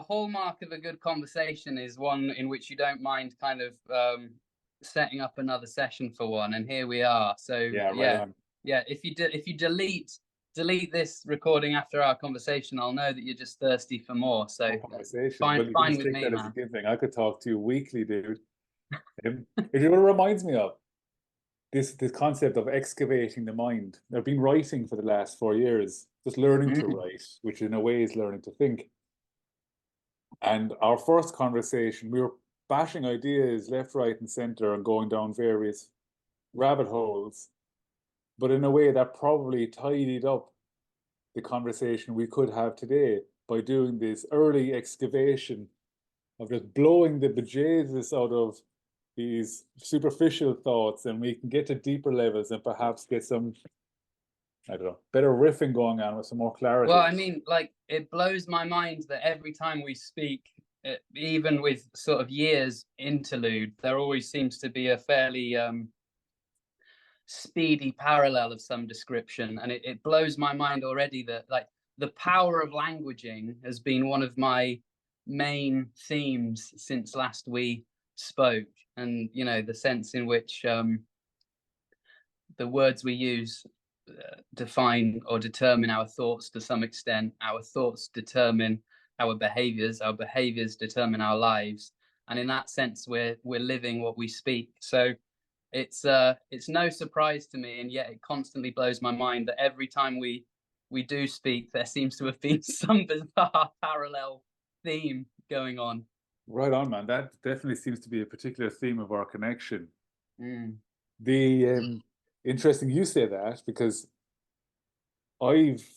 hallmark of a good conversation is one in which you don't mind kind of setting up another session for one, and here we are. So Yeah, right on. yeah. If you delete this recording after our conversation, I'll know that you're just thirsty for more. So Conversation. fine, Well, you can fine just with take me, that as a man. good thing. I could talk to you weekly, dude. You know what it reminds me of? This concept of excavating the mind. I've been writing for the last 4 years, just learning to Mm. write, which in a way is learning to think. And our first conversation, we were bashing ideas left, right, and center and going down various rabbit holes, but in a way that probably tidied up the conversation we could have today by doing this early excavation of just blowing the bejesus out of these superficial thoughts, and we can get to deeper levels and perhaps get some, I don't know, better riffing going on with some more clarity. Well, I mean, like, it blows my mind that every time we speak, even with sort of years interlude, there always seems to be a fairly speedy parallel of some description. And it blows my mind already that, like, the power of languaging has been one of my main themes since last we spoke. And, you know, the sense in which the words we use define or determine our thoughts to some extent. Our thoughts determine our behaviors determine our lives, and in that sense, we're living what we speak. So it's no surprise to me, and yet it constantly blows my mind that every time we do speak, there seems to have been some bizarre parallel theme going on. Right on, man. That definitely seems to be a particular theme of our connection. Mm. The interesting you say that, because I've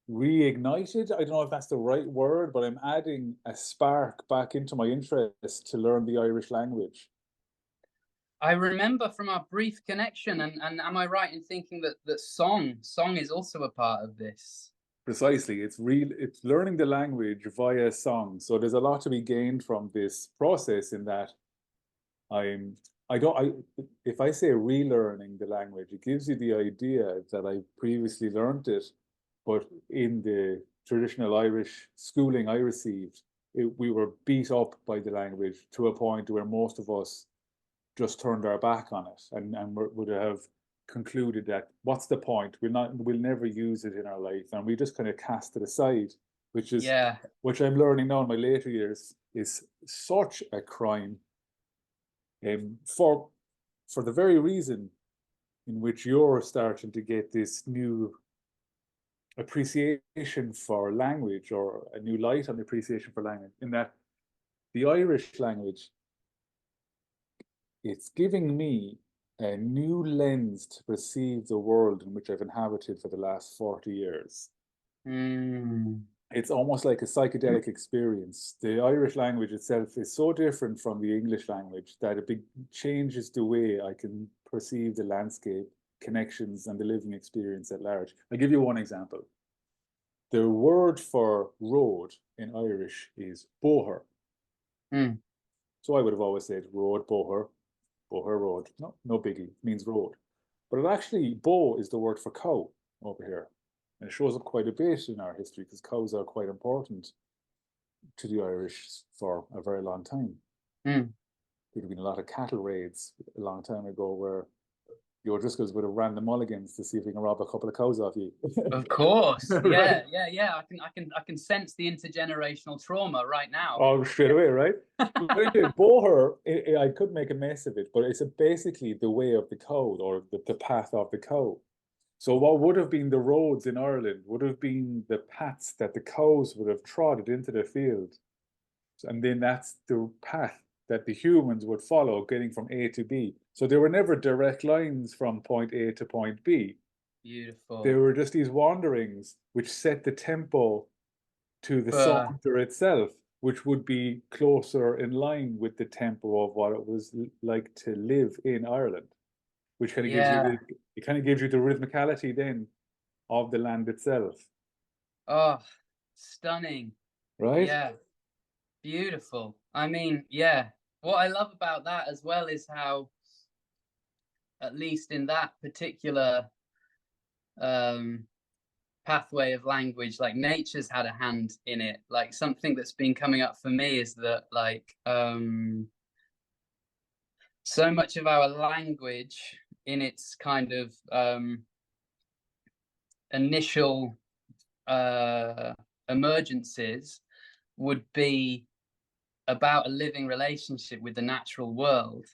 reignited, I don't know if that's the right word, but I'm adding a spark back into my interest to learn the Irish language. I remember from our brief connection, and am I right in thinking that song is also a part of this? Precisely, it's learning the language via song. So there's a lot to be gained from this process in that I'm I don't I if I say relearning the language, it gives you the idea that I previously learned it, but in the traditional Irish schooling I received, we were beat up by the language to a point where most of us just turned our back on it and would have concluded that what's the point? We'll never use it in our life, and we just kind of cast it aside, Yeah. which I'm learning now in my later years is such a crime. For the very reason in which you're starting to get this new appreciation for language, or a new light on appreciation for language, in that the Irish language, it's giving me a new lens to perceive the world in which I've inhabited for the last 40 years. Mm. It's almost like a psychedelic experience. The Irish language itself is so different from the English language that it changes the way I can perceive the landscape, connections, and the living experience at large. I'll give you one example. The word for road in Irish is bóthar. Mm. So I would have always said road, bóthar, bóthar road. No biggie, it means road. But it actually, bó is the word for cow over here. And it shows up quite a bit in our history because cows are quite important to the Irish for a very long time. Mm. There'd have been a lot of cattle raids a long time ago where the O'Driscolls would have ran the Mulligans to see if we can rob a couple of cows off you. Of course. Right? Yeah. I can sense the intergenerational trauma right now. Oh, straight away, right? But anyway, bóthar, I could make a mess of it, but it's basically the way of the cow, or the path of the cow. So what would have been the roads in Ireland would have been the paths that the cows would have trotted into the field. And then that's the path that the humans would follow getting from A to B. So there were never direct lines from point A to point B. Beautiful. There were just these wanderings which set the tempo to the saunter itself, which would be closer in line with the tempo of what it was like to live in Ireland, which kind of gives you it kind of gives you the rhythmicality then of the land itself. Oh, stunning. Right? Yeah. Beautiful. I mean, yeah. What I love about that as well is how, at least in that particular pathway of language, like nature's had a hand in it. Like something that's been coming up for me is that like so much of our language in its kind of initial emergences would be about a living relationship with the natural world.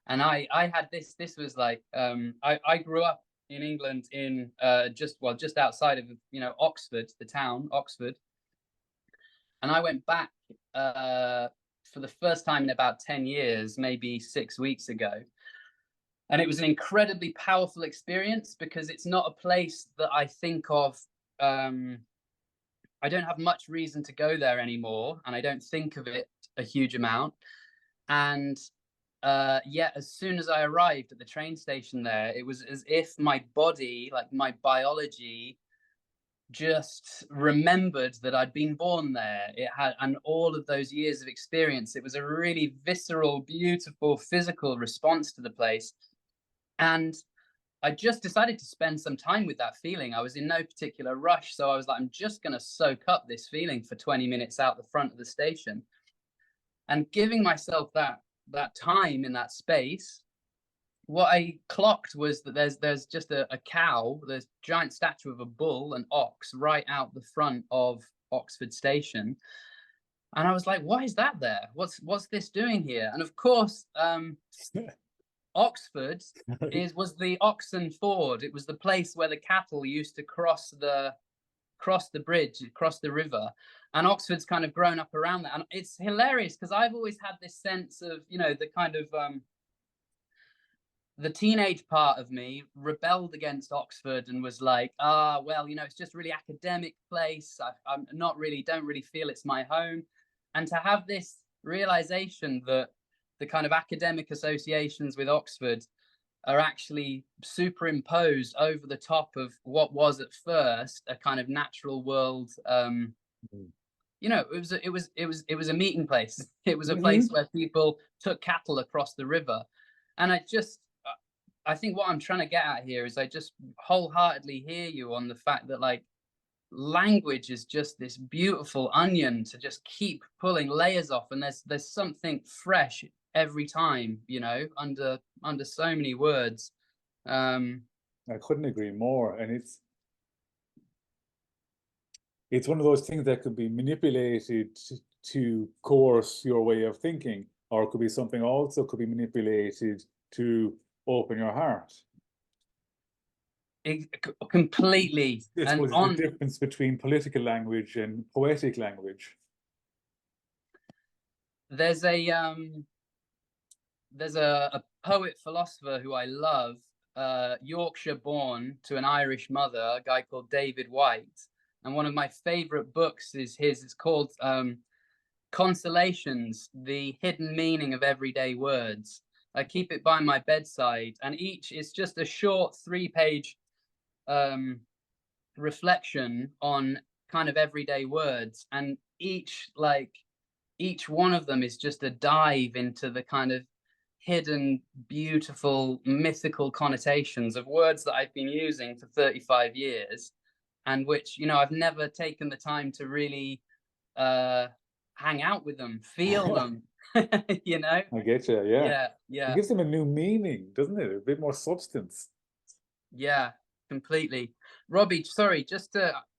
And I had this was like I grew up in England in just outside of Oxford, the town Oxford, and I went back for the first time in about 10 years, maybe 6 weeks ago. And it was an incredibly powerful experience because it's not a place that I think of. I don't have much reason to go there anymore, and I don't think of it a huge amount. And yet, as soon as I arrived at the train station there, it was as if my body, like my biology, just remembered that I'd been born there. It had, and all of those years of experience, it was a really visceral, beautiful, physical response to the place. And I just decided to spend some time with that feeling. I was in no particular rush, so I was like, I'm just going to soak up this feeling for 20 minutes out the front of the station. And giving myself that time in that space, what I clocked was that there's just a cow, there's a giant statue of a bull, an ox, right out the front of Oxford Station. And I was like, why is that there? What's this doing here? And of course, Oxford was the Oxen Ford. It was the place where the cattle used to cross the bridge, cross the river. And Oxford's kind of grown up around that. And it's hilarious because I've always had this sense of, the kind of the teenage part of me rebelled against Oxford and was like, well, it's just really academic place. I'm don't really feel it's my home. And to have this realization that the kind of academic associations with Oxford are actually superimposed over the top of what was at first a kind of natural world. It was a meeting place. It was a place where people took cattle across the river. And I think what I'm trying to get at here is I just wholeheartedly hear you on the fact that like language is just this beautiful onion to just keep pulling layers off, and there's something fresh every time, under so many words. I couldn't agree more. And it's one of those things that could be manipulated to coerce your way of thinking, or it could be something also could be manipulated to open your heart. Completely. And the difference between political language and poetic language. There's a poet philosopher who I love, Yorkshire born to an Irish mother, a guy called David White. And one of my favorite books is his. It's called Consolations, The Hidden Meaning of Everyday Words. I keep it by my bedside, and each is just a short 3-page reflection on kind of everyday words. And each one of them is just a dive into the kind of hidden, beautiful, mythical connotations of words that I've been using for 35 years, and which, I've never taken the time to really hang out with them, feel them. I get you. Yeah. It gives them a new meaning, doesn't it? A bit more substance. Yeah, completely. Robbie, sorry,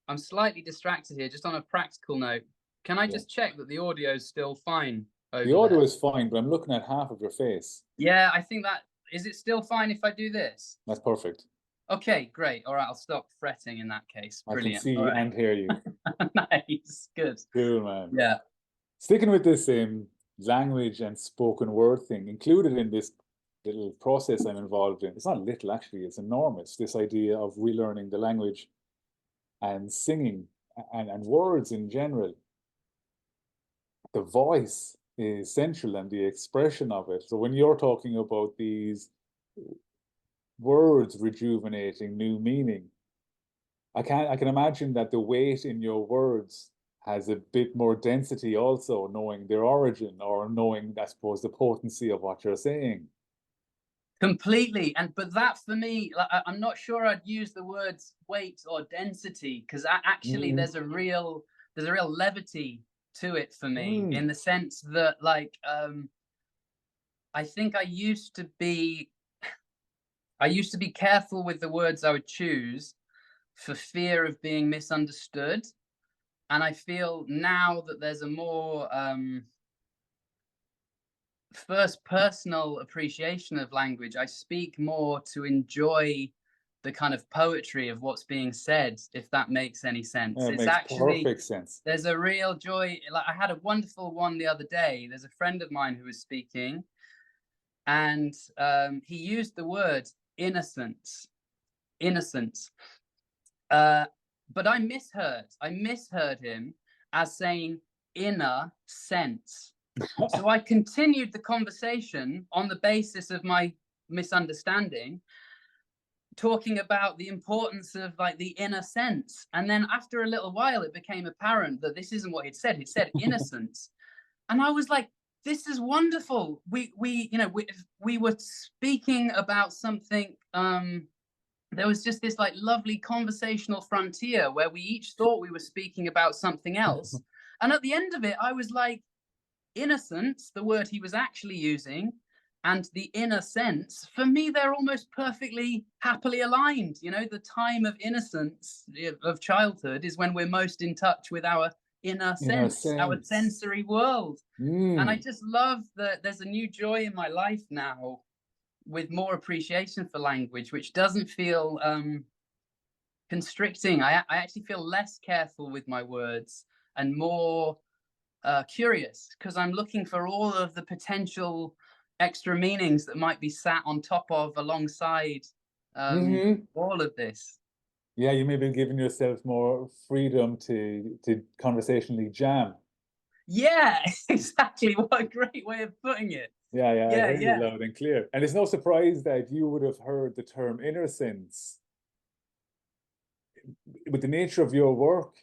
I'm slightly distracted here, just on a practical note. Can I just check that the audio is still fine over The audio there? is fine, but I'm looking at half of your face. Yeah, I think is it still fine if I do this? That's perfect. Okay, great. All right, I'll stop fretting in that case. Brilliant. I can see and hear you. Nice, good. Cool, man. Yeah. Sticking with this language and spoken word thing, included in this little process I'm involved in. It's not little, actually, it's enormous. This idea of relearning the language and singing and words in general. The voice is essential and the expression of it. So when you're talking about these words rejuvenating new meaning, I can imagine that the weight in your words has a bit more density also, knowing their origin or knowing, I suppose, the potency of what you're saying. Completely. But that for me, like, I'm not sure I'd use the words weight or density, because actually Mm. there's a real levity to it for me, Mm. in the sense that, like, I think I used to be careful with the words I would choose for fear of being misunderstood. And I feel now that there's a more first personal appreciation of language. I speak more to enjoy the kind of poetry of what's being said, if that makes any sense. That It's makes actually, perfect sense. there's a real joy. Like, I had a wonderful one the other day. There's a friend of mine who was speaking, and he used the word innocence, innocence. But I misheard him as saying inner sense. So I continued the conversation on the basis of my misunderstanding, talking about the importance of, like, the inner sense. And then after a little while, it became apparent that this isn't what he'd said. He'd said innocence. And I was like, this is wonderful. We were speaking about something. There was just this, like, lovely conversational frontier where we each thought we were speaking about something else. And at the end of it, I was like, innocence, the word he was actually using, and the inner sense, for me, they're almost perfectly happily aligned. The time of innocence of childhood is when we're most in touch with our inner sense, our sensory world. And I just love that there's a new joy in my life now, with more appreciation for language, which doesn't feel constricting. I actually feel less careful with my words and more curious, because I'm looking for all of the potential extra meanings that might be sat on top of, alongside all of this. Yeah, you may be giving yourself more freedom to conversationally jam. Yeah, exactly. What a great way of putting it. Yeah, I heard you Yeah. loud and clear. And it's no surprise that you would have heard the term inner sense. With the nature of your work,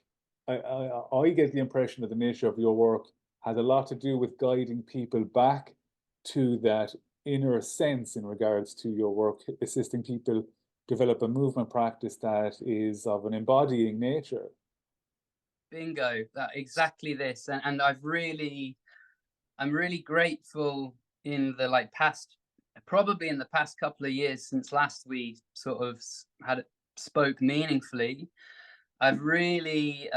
I get the impression that the nature of your work has a lot to do with guiding people back to that inner sense in regards to your work, assisting people develop a movement practice that is of an embodying nature. Bingo. That exactly this. And I'm really grateful in the, like, probably in the past couple of years since last we sort of spoke meaningfully. I've really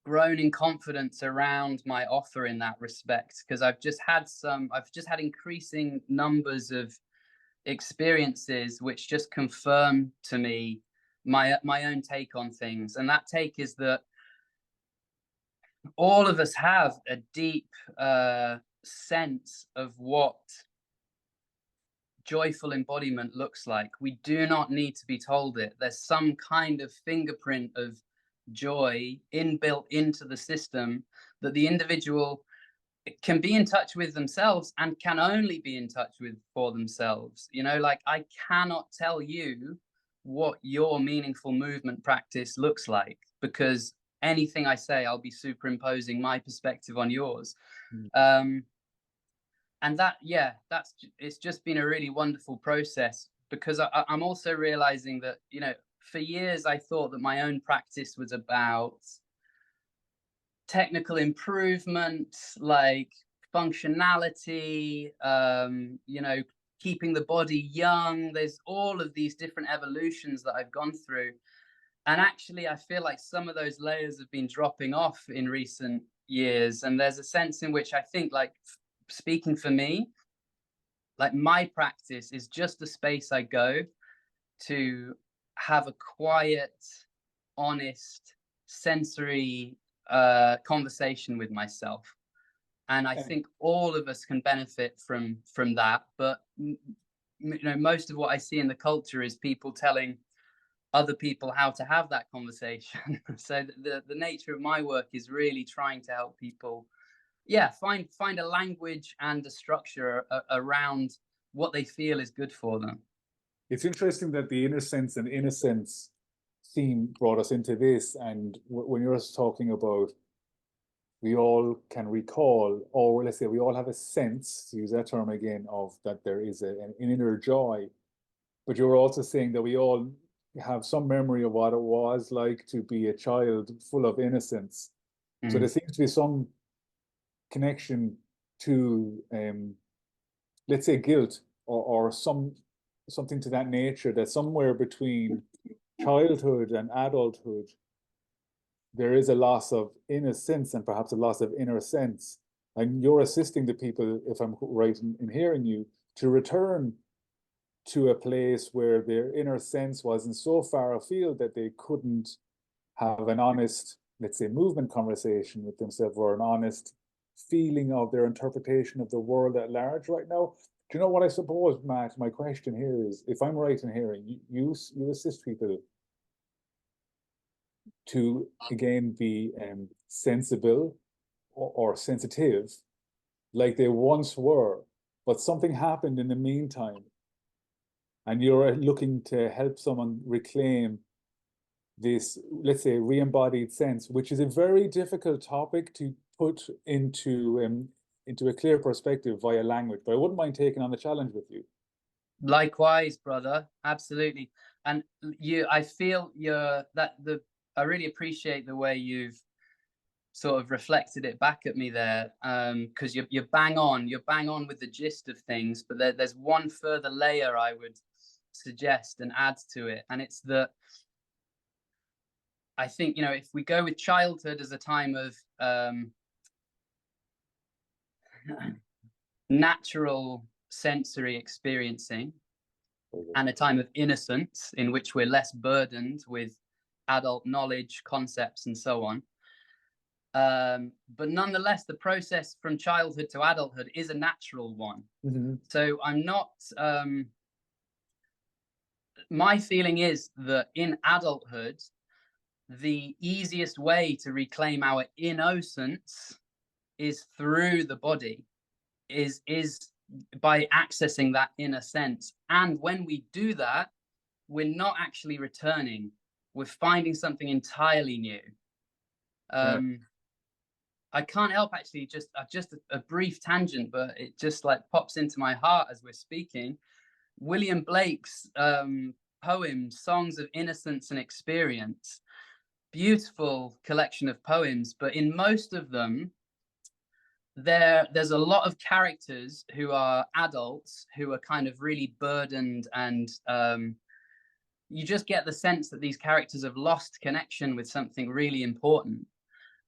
grown in confidence around my offer in that respect, because I've just had increasing numbers of experiences which just confirm to me my own take on things. And that take is that all of us have a deep sense of what joyful embodiment looks like. We do not need to be told it. There's some kind of fingerprint of joy inbuilt into the system that the individual can be in touch with themselves, and can only be in touch with for themselves. Like, I cannot tell you what your meaningful movement practice looks like, because anything I say, I'll be superimposing my perspective on yours. And it's just been a really wonderful process, because I'm also realizing that, for years I thought that my own practice was about technical improvement, like functionality, keeping the body young. There's all of these different evolutions that I've gone through. And actually, I feel like some of those layers have been dropping off in recent years. And there's a sense in which I think, like, speaking for me, like, my practice is just a space I go to have a quiet, honest, sensory conversation with myself. And I think all of us can benefit from that. But most of what I see in the culture is people telling other people how to have that conversation. So the nature of my work is really trying to help people find a language and a structure around what they feel is good for them. It's interesting that the inner sense and innocence theme brought us into this. And when you're talking about we all can recall, or let's say we all have a sense, to use that term again, of that there is an inner joy. But you're also saying that we all have some memory of what it was like to be a child full of innocence. So there seems to be some connection to, let's say, guilt, or something to that nature, that somewhere between childhood and adulthood, there is a loss of innocence and perhaps a loss of inner sense. And you're assisting the people, if I'm right in hearing you, to return to a place where their inner sense wasn't so far afield that they couldn't have an honest, let's say, movement conversation with themselves, or an honest feeling of their interpretation of the world at large right now. Do you know what I suppose, Matt? My question here is, if I'm right in hearing, you assist people to, again, be sensible or sensitive like they once were, but something happened in the meantime, and you're looking to help someone reclaim this, let's say, re-embodied sense, which is a very difficult topic to put into a clear perspective via language. But I wouldn't mind taking on the challenge with you. Likewise, brother. Absolutely. And I feel I really appreciate the way you've sort of reflected it back at me there, because you're bang on with the gist of things, but there's one further layer I would suggest and add to it, and it's that I think, if we go with childhood as a time of natural sensory experiencing, and a time of innocence in which we're less burdened with adult knowledge, concepts, and so on. But nonetheless, the process from childhood to adulthood is a natural one. So I'm not, my feeling is that in adulthood, the easiest way to reclaim our innocence is through the body, is by accessing that inner sense. And when we do that, we're not actually returning, we're finding something entirely new. I can't help actually, just a brief tangent, but it just like pops into my heart as we're speaking. William Blake's poems, Songs of Innocence and Experience, beautiful collection of poems, but in most of them, there's a lot of characters who are adults who are kind of really burdened, and you just get the sense that these characters have lost connection with something really important.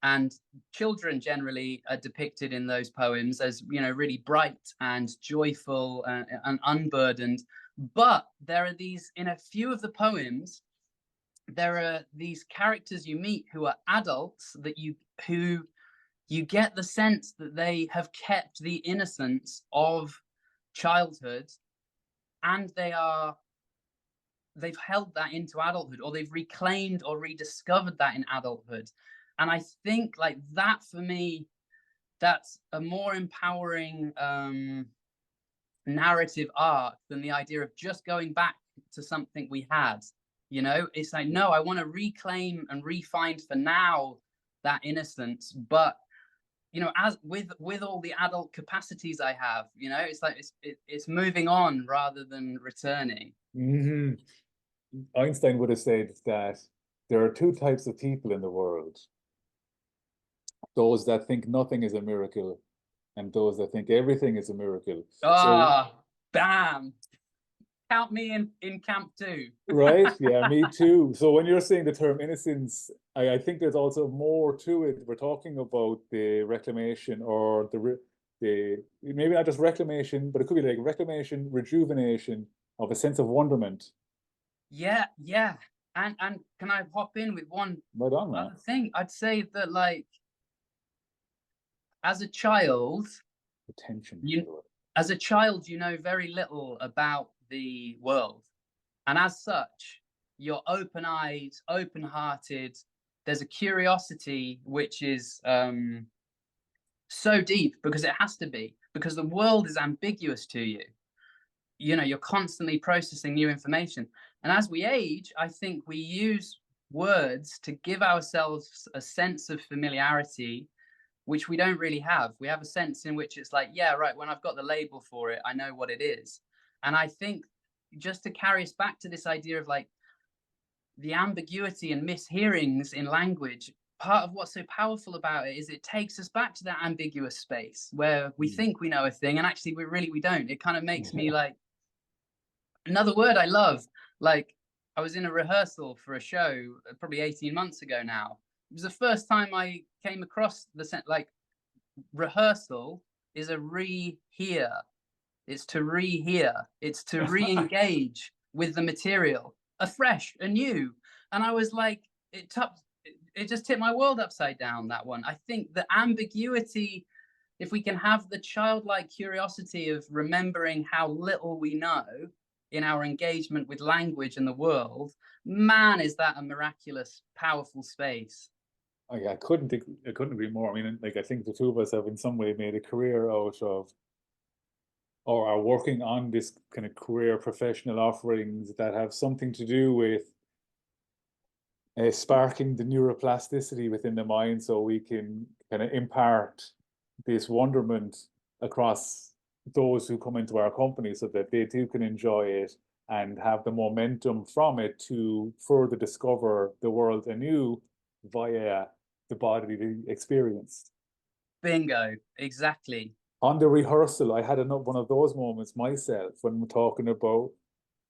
And children generally are depicted in those poems as, really bright and joyful and unburdened. But there are these, in a few of the poems, there are these characters you meet who are adults who you get the sense that they have kept the innocence of childhood, and they've held that into adulthood, or they've reclaimed or rediscovered that in adulthood. And I think like that, for me, that's a more empowering narrative arc than the idea of just going back to something we had. It's like, no, I want to reclaim and re-find for now that innocence, but as with all the adult capacities I have, it's like it's moving on rather than returning. Einstein would have said that there are two types of people in the world: those that think nothing is a miracle, and those that think everything is a miracle. Bam! Count me in camp too. Right? Yeah, me too. So when you're saying the term innocence, I think there's also more to it. We're talking about the reclamation, or the maybe not just reclamation, but it could be like reclamation, rejuvenation of a sense of wonderment. Yeah. And can I hop in with one other thing? I'd say that, like, as a child, you know very little about the world, and as such, you're open-eyed, open-hearted. There's a curiosity which is so deep, because it has to be, because the world is ambiguous to you. You're constantly processing new information, and as we age, I think we use words to give ourselves a sense of familiarity which we don't really have. We have a sense in which it's like, yeah, right, when I've got the label for it, I know what it is. And I think, just to carry us back to this idea of like the ambiguity and mishearings in language, part of what's so powerful about it is it takes us back to that ambiguous space where we think we know a thing and actually we don't. It kind of makes me like, another word I love, like I was in a rehearsal for a show probably 18 months ago now. It was the first time I came across the sense, like, rehearsal is a re-hear. It's to re-hear. It's to re-engage with the material afresh, anew. And I was like, it just tipped my world upside down, that one. I think the ambiguity, if we can have the childlike curiosity of remembering how little we know in our engagement with language and the world, man, is that a miraculous, powerful space. Oh, yeah, I couldn't agree more. I mean, like, I think the two of us have in some way made a career out of, or are working on this kind of career professional offerings that have something to do with sparking the neuroplasticity within the mind, so we can kind of impart this wonderment across those who come into our company, so that they too can enjoy it and have the momentum from it to further discover the world anew via the bodily experience. Bingo, exactly. On the rehearsal, I had one of those moments myself when we're talking about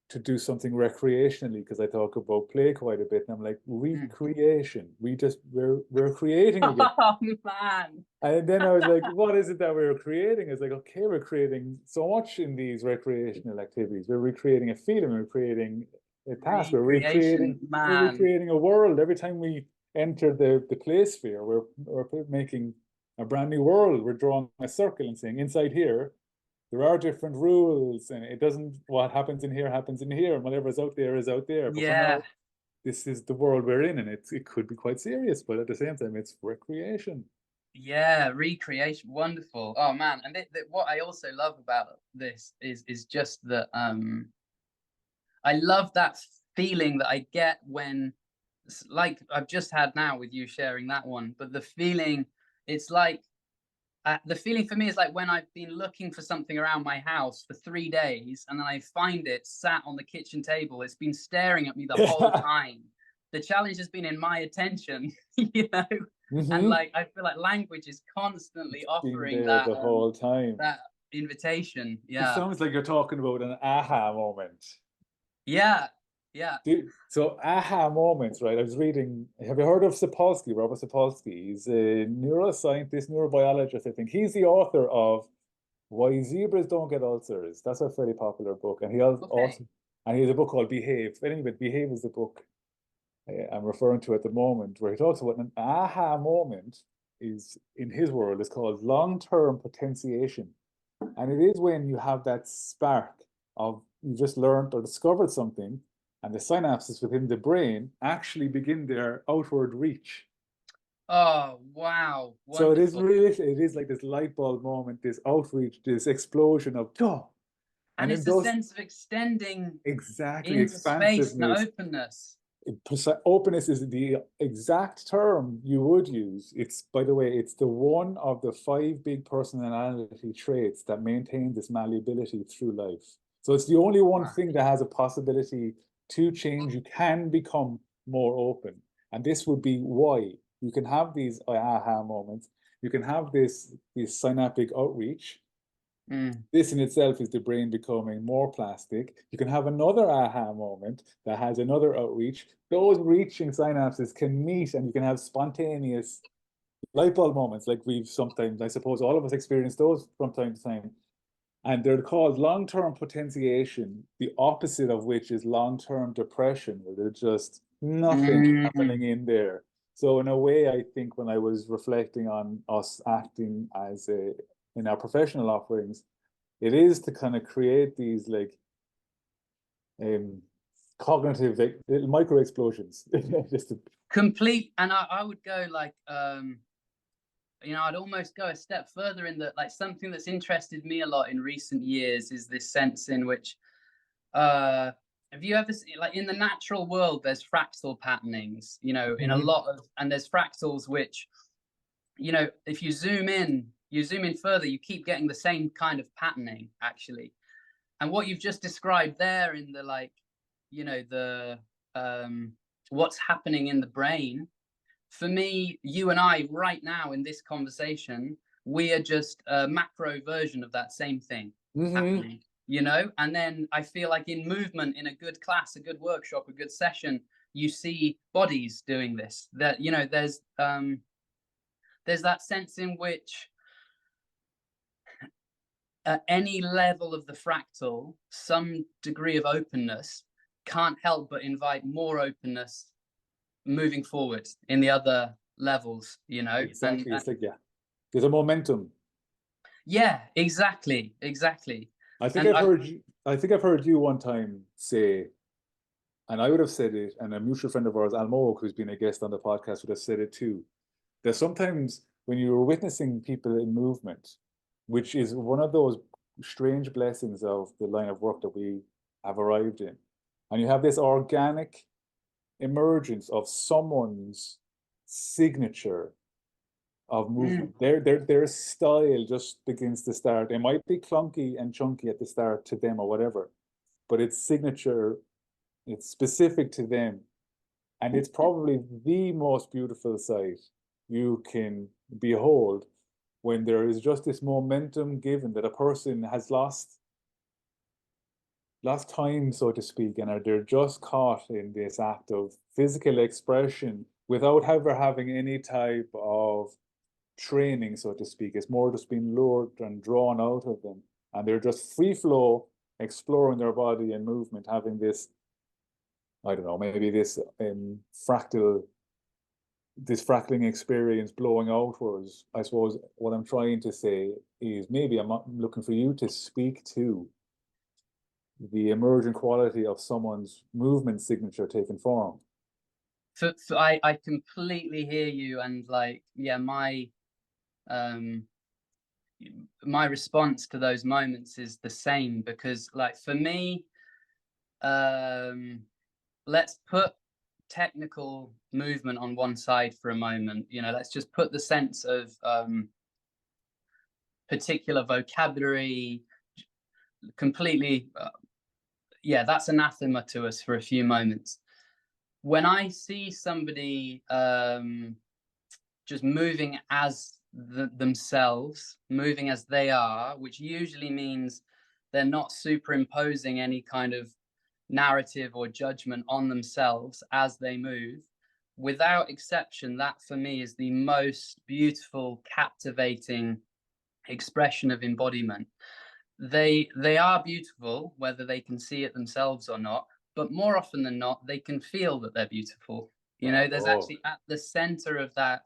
to do something recreationally, because I talk about play quite a bit, and I'm like, recreation. We're creating again. Oh man. And then I was like, what is it that we're creating? It's like, okay, we're creating so much in these recreational activities. We're recreating a feeling, we're creating a task, we're recreating a world. Every time we enter the play sphere, we're making a brand new world. We're drawing a circle and saying, inside here, there are different rules, and it doesn't, what happens in here happens in here, and whatever's out there is out there. But for now, this is the world we're in, and it could be quite serious, but at the same time, it's recreation. Yeah, recreation, wonderful. Oh man, and what I also love about this is just that I love that feeling that I get when, like I've just had now with you sharing that one, but the feeling, it's like, the feeling for me is like when I've been looking for something around my house for 3 days and then I find it sat on the kitchen table. It's been staring at me the whole time. The challenge has been in my attention, you know? And like, I feel like language is constantly offering that the whole time, that invitation. Yeah. It sounds like you're talking about an aha moment. Yeah. So aha moments, right? I was reading, have you heard of Sapolsky, Robert Sapolsky? He's a neuroscientist, neurobiologist, I think. He's the author of Why Zebras Don't Get Ulcers. That's a fairly popular book. And he has a book called Behave. Anyway, Behave is the book I'm referring to at the moment, where he talks about an aha moment is, in his world, is called long-term potentiation. And it is when you have that spark of, you just learned or discovered something, and the synapses within the brain actually begin their outward reach. Oh, wow. Wonderful. So it is like this light bulb moment, this outreach, this explosion of, oh. And it's a sense of extending into space and openness. Openness is the exact term you would use. It's, by the way, it's the one of the 5 big personality traits that maintain this malleability through life. So it's the only one thing that has a possibility to change. You can become more open. And this would be why you can have these aha moments. You can have this synaptic outreach. This in itself is the brain becoming more plastic. You can have another aha moment that has another outreach. Those reaching synapses can meet, and you can have spontaneous light bulb moments, like we've sometimes, I suppose all of us experience those from time to time. And they're called long-term potentiation, the opposite of which is long-term depression, where there's just nothing happening in there. So in a way, I think when I was reflecting on us acting as in our professional offerings, it is to kind of create these like cognitive little micro explosions. Just to... Complete. And I would go like, you know, I'd almost go a step further in that, like, something that's interested me a lot in recent years is this sense in which, have you ever seen, like, in the natural world, there's fractal patternings, you know, in a lot of, and there's fractals which you know, if you zoom in further, you keep getting the same kind of patterning, actually. And what you've just described there in the, like, you know, the what's happening in the brain, for me, you and I right now in this conversation, we are just a macro version of that same thing happening, you know. And then I feel like in movement, in a good class, a good workshop, a good session, you see bodies doing this. That, you know, there's that sense in which at any level of the fractal, some degree of openness can't help but invite more openness moving forward in the other levels, you know. Exactly. It's like, yeah, there's a momentum. Yeah, exactly. I think I've heard you one time say, and I would have said it, and a mutual friend of ours, Almo, who's been a guest on the podcast, would have said it too. That sometimes when you're witnessing people in movement, which is one of those strange blessings of the line of work that we have arrived in, and you have this organic emergence of someone's signature of movement. Their style just begins to start. It might be clunky and chunky at the start to them or whatever, but it's signature, it's specific to them. And it's probably the most beautiful sight you can behold when there is just this momentum given that a person has lost time, so to speak, and they're just caught in this act of physical expression without ever having any type of training, so to speak. It's more just being lured and drawn out of them, and they're just free flow, exploring their body and movement, having this, I don't know, maybe this fractaling experience blowing outwards. I suppose what I'm trying to say is maybe I'm looking for you to speak to the emergent quality of someone's movement signature taking form. So I completely hear you, and like, yeah, my response to those moments is the same, because like for me, let's put technical movement on one side for a moment. You know, let's just put the sense of particular vocabulary completely, yeah, that's anathema to us for a few moments. When I see somebody just moving as themselves, moving as they are, which usually means they're not superimposing any kind of narrative or judgment on themselves as they move, without exception, that for me is the most beautiful, captivating expression of embodiment. They are beautiful, whether they can see it themselves or not, but more often than not, they can feel that they're beautiful. You know, there's actually at the center of that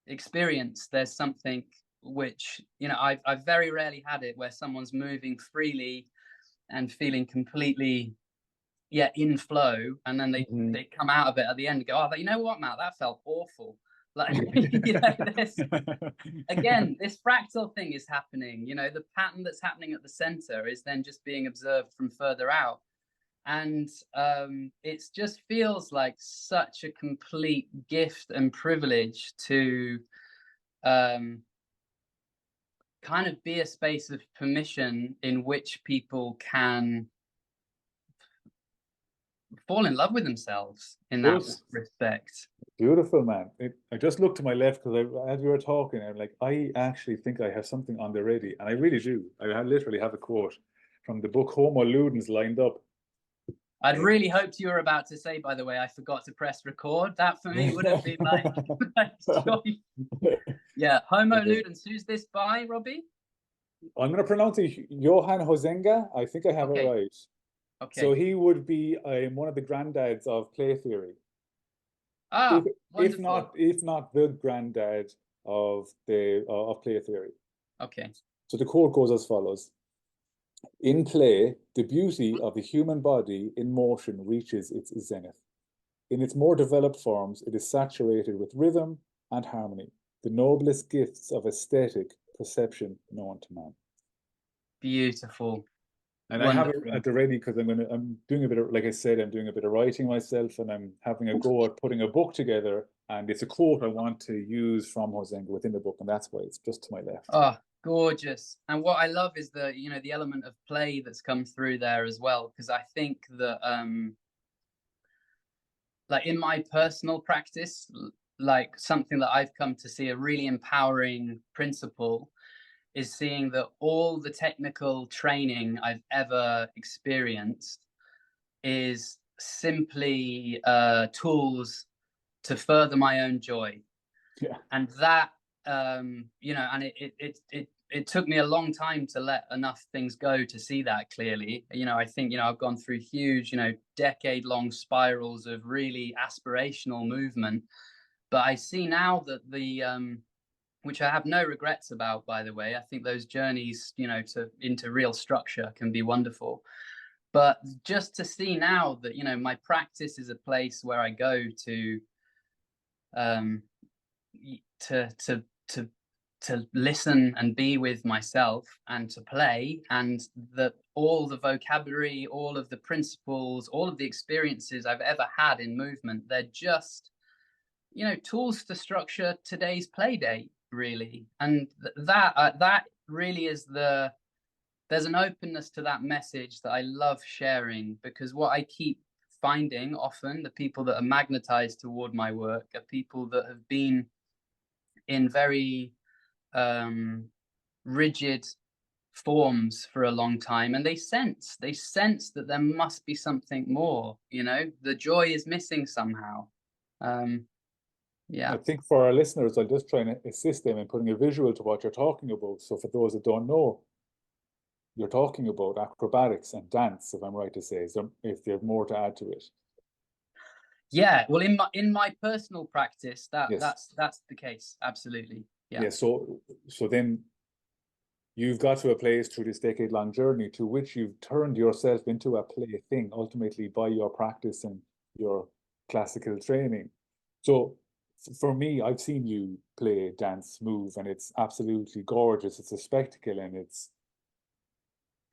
experience, there's something which, you know, I've very rarely had it where someone's moving freely and feeling completely, yeah, in flow, and then they come out of it at the end and go, oh, you know what, Matt, that felt awful. Like, you know, again, this fractal thing is happening. You know, the pattern that's happening at the center is then just being observed from further out. And it just feels like such a complete gift and privilege to kind of be a space of permission in which people can fall in love with themselves in that respect. Beautiful, man. I just looked to my left because as we were talking, I'm like, I actually think I have something on the ready, and I really do. Literally have a quote from the book Homo Ludens lined up. I'd really hoped you were about to say, by the way, I forgot to press record. That for me would have been like, yeah, Homo Ludens. Who's this by, Robbie? I'm going to pronounce it Johann Huizinga. I think I have it right. Okay. So he would be one of the granddads of play theory. If not the granddad of play theory. Okay. So the quote goes as follows: in play, the beauty of the human body in motion reaches its zenith. In its more developed forms, it is saturated with rhythm and harmony, the noblest gifts of aesthetic perception known to man. Beautiful. And wonderful. I have it at the ready because I'm doing a bit of, like I said, I'm doing a bit of writing myself, and I'm having a go at putting a book together And it's a quote I want to use from Hosenga within the book, and that's why it's just to my left. Oh, gorgeous. And what I love is the, you know, the element of play that's come through there as well, because I think that like in my personal practice, like something that I've come to see a really empowering principle is seeing that all the technical training I've ever experienced is simply tools to further my own joy. Yeah. And that, you know, and it took me a long time to let enough things go to see that clearly. You know, I think, you know, I've gone through huge, you know, decade-long spirals of really aspirational movement. But I see now that the, which I have no regrets about, by the way. I think those journeys, you know, into real structure can be wonderful. But just to see now that, you know, my practice is a place where I go to listen and be with myself and to play, and that all the vocabulary, all of the principles, all of the experiences I've ever had in movement, they're just, you know, tools to structure today's play date, really. And that really is there's an openness to that message that I love sharing, because what I keep finding often, the people that are magnetized toward my work are people that have been in very rigid forms for a long time, and they sense that there must be something more, you know, the joy is missing somehow. Yeah. I think for our listeners, I'll just try and assist them in putting a visual to what you're talking about. So for those that don't know, you're talking about acrobatics and dance, if I'm right to say. So if there's more to add to it. Yeah, well, in my personal practice, Yes. that's the case. Absolutely. Yeah. Yeah. So then you've got to a place through this decade-long journey to which you've turned yourself into a plaything, ultimately by your practice and your classical training. So for me, I've seen you play, dance, move, and it's absolutely gorgeous. It's a spectacle, and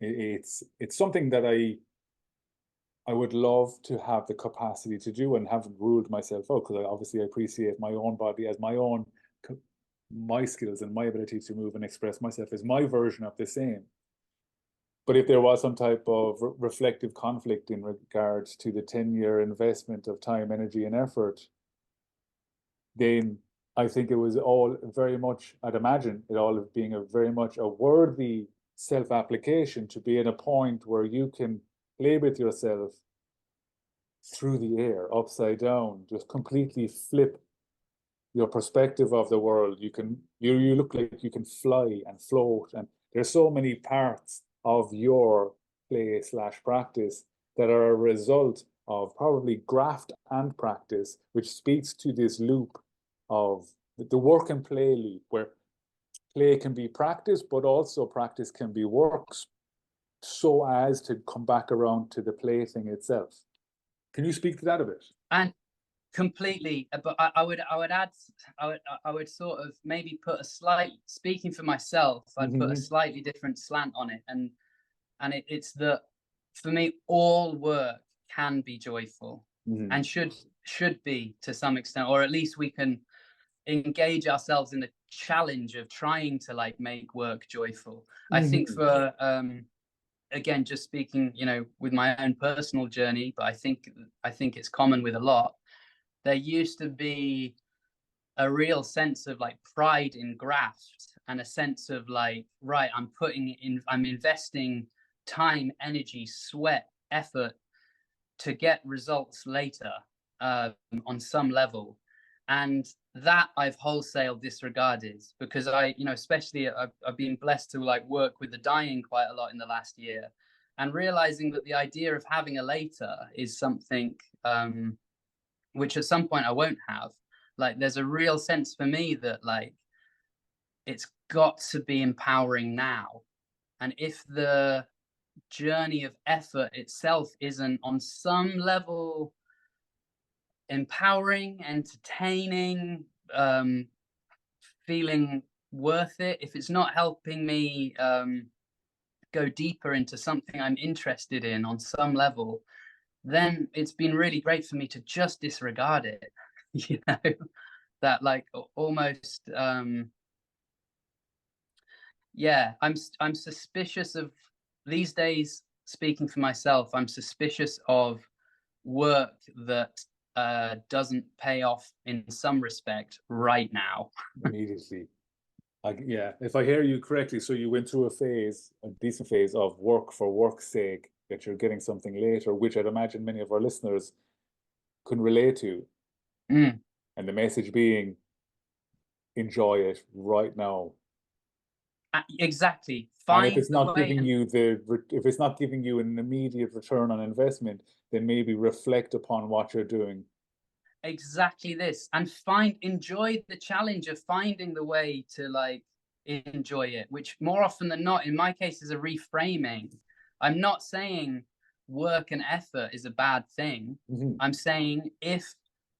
it's something that I would love to have the capacity to do, and haven't ruled myself out, because I obviously appreciate my own body as my own, my skills and my ability to move and express myself is my version of the same. But if there was some type of reflective conflict in regards to the 10-year investment of time, energy, and effort, then I think it was all very much, I'd imagine it all being a very much a worthy self-application to be at a point where you can play with yourself through the air, upside down, just completely flip your perspective of the world. You look like you can fly and float, and there's so many parts of your play / practice that are a result of probably graft and practice, which speaks to this loop of the work and play loop, where play can be practice, but also practice can be works, so as to come back around to the play thing itself. Can you speak to that a bit? And completely, but I would add, I would sort of maybe put a slight, speaking for myself, I'd put a slightly different slant on it, and it's that for me, all work can be joyful, and should be to some extent, or at least we can engage ourselves in the challenge of trying to like make work joyful. I think for again, just speaking, you know, with my own personal journey, but I think it's common with a lot. There used to be a real sense of like pride in graft, and a sense of like, right, I'm investing time, energy, sweat, effort to get results later on some level. And that I've wholesale disregarded, because you know, especially I've been blessed to like work with the dying quite a lot in the last year, and realizing that the idea of having a later is something which at some point I won't have. Like, there's a real sense for me that like it's got to be empowering now. And if the journey of effort itself isn't on some level empowering, entertaining, feeling worth it, if it's not helping me go deeper into something I'm interested in on some level, then it's been really great for me to just disregard it. you know, that like almost, yeah, I'm suspicious of these days, speaking for myself, I'm suspicious of work that doesn't pay off in some respect right now. Immediately. Yeah, if I hear you correctly, so you went through a decent phase of work for work's sake, that you're getting something later, which I'd imagine many of our listeners can relate to. Mm. And the message being, enjoy it right now. Exactly. And if Find it's the not way. giving And you if it's not giving you an immediate return on investment, then maybe reflect upon what you're doing. exactly this, and enjoy the challenge of finding the way to like enjoy it, which more often than not, in my case, is a reframing. I'm not saying work and effort is a bad thing. Mm-hmm. I'm saying if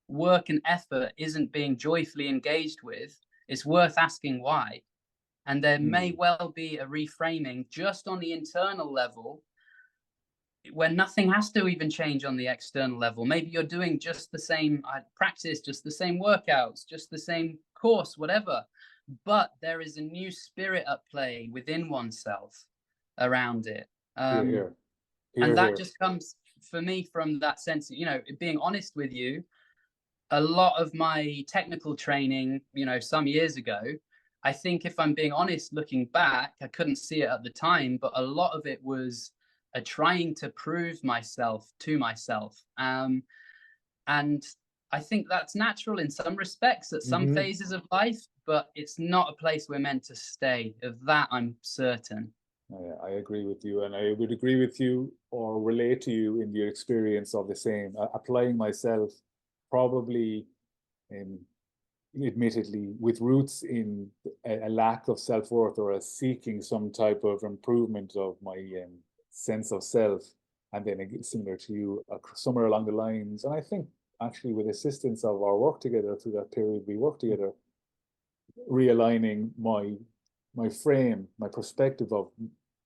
work and effort isn't being joyfully engaged with, it's worth asking why. And there may well be a reframing just on the internal level, where nothing has to even change on the external level. Maybe you're doing just the same practice, just the same workouts, just the same course, whatever. But there is a new spirit at play within oneself around it. Here, here, And here, that here. just comes for me from that sense, you know, being honest with you, a lot of my technical training, you know, some years ago, I think if I'm being honest, looking back, I couldn't see it at the time, but a lot of it was trying to prove myself to myself. And I think that's natural in some respects at some Mm-hmm. phases of life, but it's not a place we're meant to stay. Of that, I'm certain. I agree with you, and I would agree with you or relate to you in your experience of the same. Applying myself, probably, admittedly, with roots in a lack of self-worth or a seeking some type of improvement of my sense of self, and then again, similar to you, somewhere along the lines. And I think actually, with assistance of our work together through that period we worked together, realigning my frame, my perspective of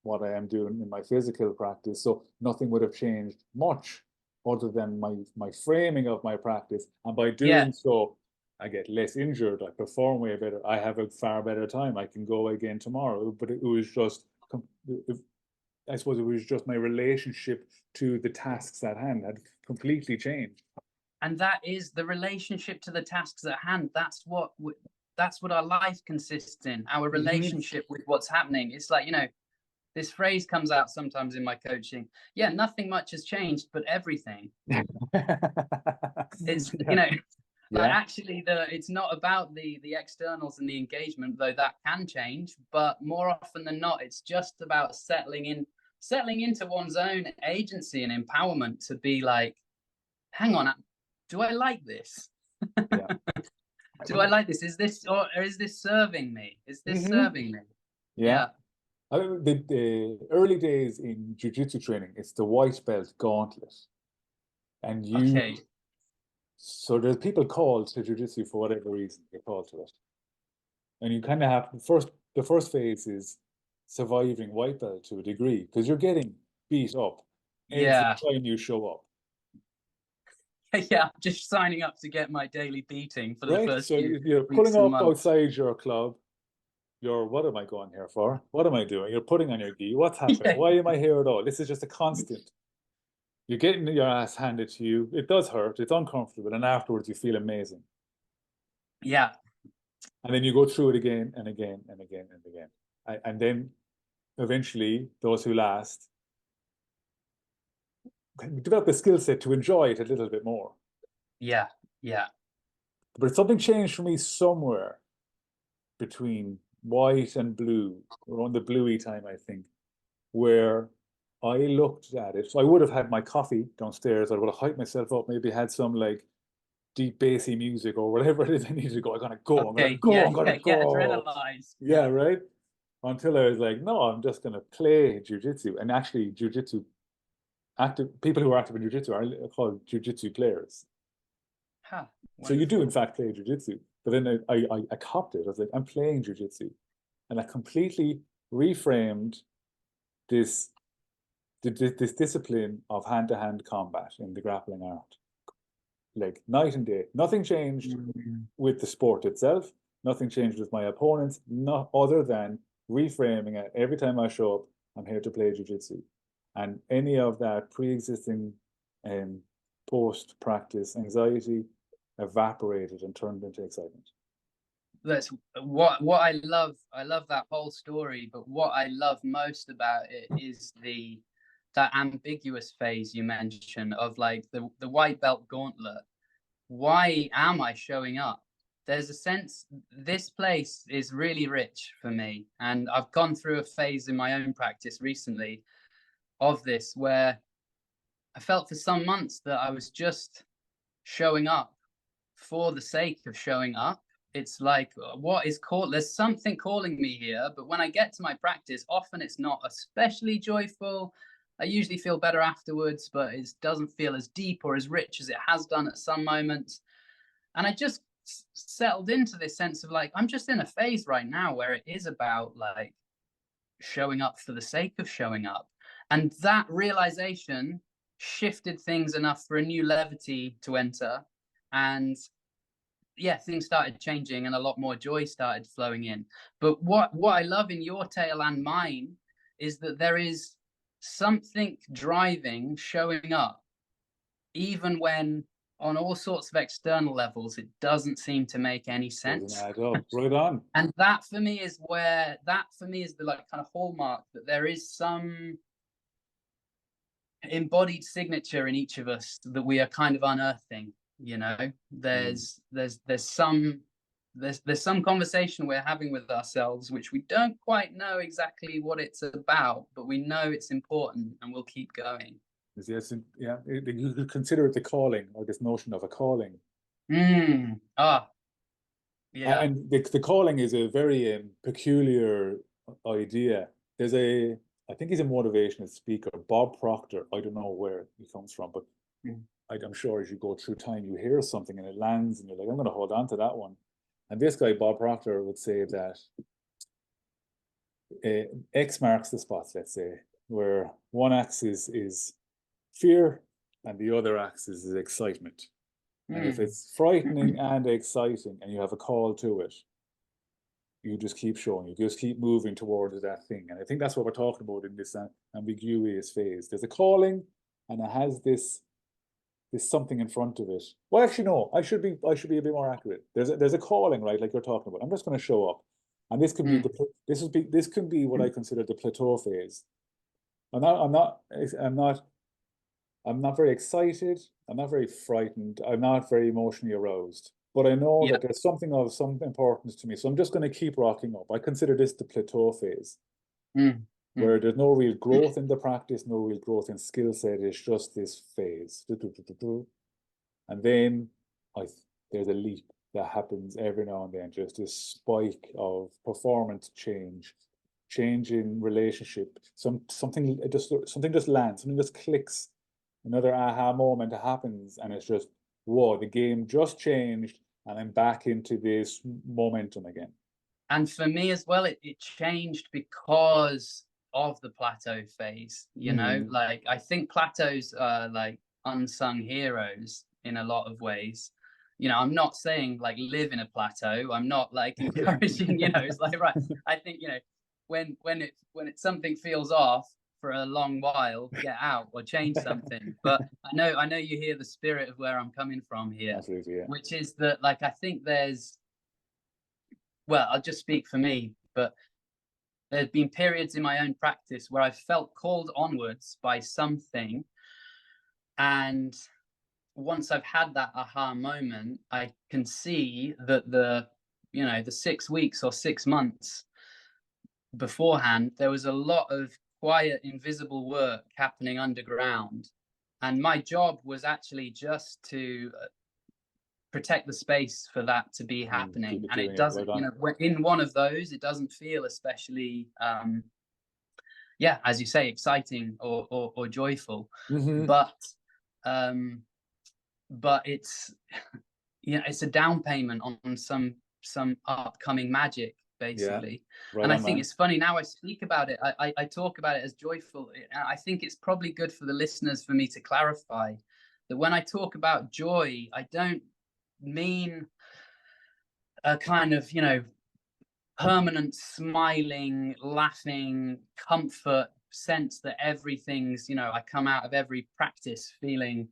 what I am doing in my physical practice. So nothing would have changed much other than my framing of my practice. And by Yeah. doing so, I get less injured, I perform way better, I have a far better time, I can go again tomorrow. But it was just, I suppose it was just my relationship to the tasks at hand had completely changed. And that is the relationship to the tasks at hand. That's what our life consists in, our Mm-hmm. relationship with what's happening. It's like, you know, this phrase comes out sometimes in my coaching. Yeah, nothing much has changed, but everything. It's, you Yeah. know, like Yeah. actually it's not about the externals and the engagement, though that can change, but more often than not, it's just about settling into one's own agency and empowerment to be like, hang on, do I like this? Yeah. Do I like this? Is this, or is this serving me? Is this Mm-hmm. serving me? Yeah. Yeah. The early days in jiu-jitsu training, it's the white belt gauntlet. And Okay. so there's people called to jiu-jitsu for whatever reason they're called to it. And you kind of have the first phase is surviving white belt to a degree, because you're getting beat up every Yeah. time you show up. Yeah. Just signing up to get my daily beating for the Right? first So few you're weeks pulling and up months. outside your club. What am I going here for? What am I doing? You're putting on your gi. What's happening? Yeah. Why am I here at all? This is just a constant. You're getting your ass handed to you. It does hurt. It's uncomfortable. And afterwards, you feel amazing. Yeah. And then you go through it again and again and again and again. And then eventually, those who last develop the skill set to enjoy it a little bit more. Yeah. Yeah. But something changed for me somewhere between white and blue, around the bluey time, I think, where I looked at it. So I would have had my coffee downstairs. I would have hyped myself up, maybe had some like deep bassy music or whatever it is I needed to go. I'm gonna go, I'm gonna Okay. go, Yeah. I'm gonna Yeah. Yeah. go. Adrenalized. Yeah, Yeah. right. Until I was like, no, I'm just gonna play jujitsu. And actually, jujitsu active people who are active in jujitsu are called jujitsu players. Huh. So you do in Wonderful. fact play jujitsu. But then I copped it. I was like, I'm playing jujitsu, and I completely reframed this this discipline of hand-to-hand combat in the grappling art. like night and day. Nothing changed with the sport itself. Nothing changed with my opponents, not other than reframing it. Every time I show up, I'm here to play jiu-jitsu. And any of that pre-existing post-practice anxiety evaporated and turned into excitement. That's what I love. I love that whole story, but what I love most about it is that ambiguous phase you mentioned of like the white belt gauntlet. Why am I showing up? There's a sense this place is really rich for me, and I've gone through a phase in my own practice recently of this where I felt for some months that I was just showing up for the sake of showing up. It's like, what is called, there's something calling me here, but when I get to my practice, often it's not especially joyful. I usually feel better afterwards, but it doesn't feel as deep or as rich as it has done at some moments. And I just settled into this sense of like, I'm just in a phase right now where it is about like showing up for the sake of showing up. And that realization shifted things enough for a new levity to enter. And yeah, things started changing and a lot more joy started flowing in. But what I love in your tale and mine is that there is something driving showing up, even when on all sorts of external levels, it doesn't seem to make any sense. Doesn't add up. Right on. And that for me is the like kind of hallmark that there is some embodied signature in each of us that we are kind of unearthing. You know, there's some conversation we're having with ourselves which we don't quite know exactly what it's about, but we know it's important and we'll keep going. Yes, yeah, you could consider it the calling, or this notion of a calling. Yeah. And the calling is a very peculiar idea. There's I think he's a motivational speaker, Bob Proctor. I don't know where he comes from, but I'm sure as you go through time, you hear something and it lands and you're like, I'm going to hold on to that one. And this guy, Bob Proctor, would say that X marks the spot, let's say, where one axis is fear and the other axis is excitement. And if it's frightening and exciting and you have a call to it, you just keep showing, you just keep moving towards that thing. And I think that's what we're talking about in this ambiguous phase. There's a calling and it has this something in front of it. Well, actually, no, I should be a bit more accurate. There's a calling, right? Like you're talking about. I'm just going to show up. And this could be this could be what I consider the plateau phase. I'm not very excited. I'm not very frightened. I'm not very emotionally aroused. But I know that there's something of some importance to me. So I'm just going to keep rocking up. I consider this the plateau phase, where there's no real growth in the practice, no real growth in skill set. It's just this phase. And then there's a leap that happens every now and then, just this spike of performance change in relationship. Something just lands, something just clicks. Another aha moment happens, and it's just, whoa, the game just changed, and I'm back into this momentum again. And for me as well, it changed because of the plateau phase. You know, like I think plateaus are like unsung heroes in a lot of ways. You know, I'm not saying like live in a plateau. I'm not like encouraging, you know, it's like, right. I think, you know, when something feels off for a long while, get out or change something. But I know you hear the spirit of where I'm coming from here. Absolutely, yeah. Which is that, like, I think well, I'll just speak for me, but there's been periods in my own practice where I've felt called onwards by something. And once I've had that aha moment, I can see that the 6 weeks or 6 months beforehand, there was a lot of quiet, invisible work happening underground. And my job was actually just to protect the space for that to be happening. And it doesn't, you know, in one of those, it doesn't feel especially, as you say, exciting or joyful. But it's, you know, it's a down payment on some upcoming magic, basically. And I think it's funny now I speak about it, I talk about it as joyful. I think it's probably good for the listeners for me to clarify that when I talk about joy, I don't mean a kind of, you know, permanent smiling, laughing, comfort sense that everything's, you know, I come out of every practice feeling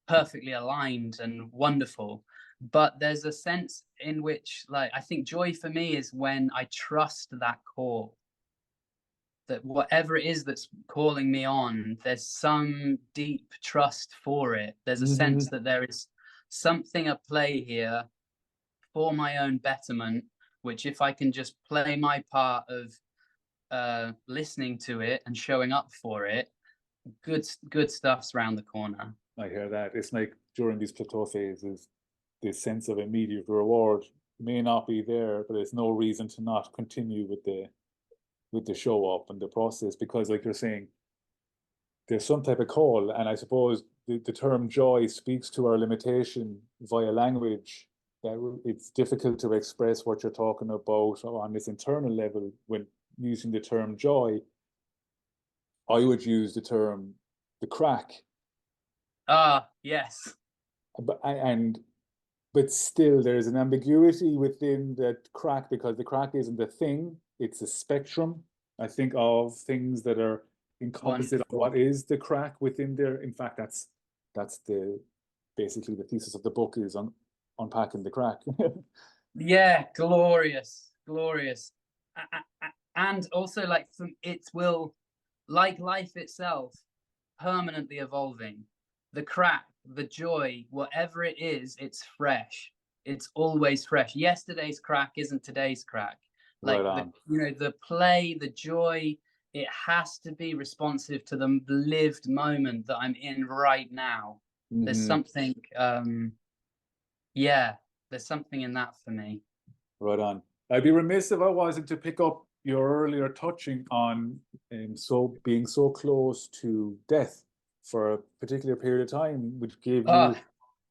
perfectly aligned and wonderful. But there's a sense in which, like, I think joy for me is when I trust that call, that whatever it is that's calling me on, there's some deep trust for it. There's a sense that there is something at play here for my own betterment, which if I can just play my part of listening to it and showing up for it, good stuff's around the corner. I hear that. It's like during these plateau phases, this sense of immediate reward may not be there, but there's no reason to not continue with the show up and the process, because like you're saying, there's some type of call. And I suppose the term joy speaks to our limitation via language, that it's difficult to express what you're talking about on this internal level. When using the term joy, I would use the term the crack. Ah, yes. But still there's an ambiguity within that crack, because the crack isn't a thing, it's a spectrum, I think, of things that are encompassed of what is the crack within there. In fact, that's the basically the thesis of the book, is on unpacking the crack. Yeah, glorious. And also, like, it will, like life itself, permanently evolving. The crack, the joy, whatever it is, it's fresh. It's always fresh. Yesterday's crack isn't today's crack. Like, Right on. you know, the play, the joy, it has to be responsive to the lived moment that I'm in right now. There's something, yeah, there's something in that for me. Right on. I'd be remiss if I wasn't to pick up your earlier touching on being so close to death for a particular period of time, which gave you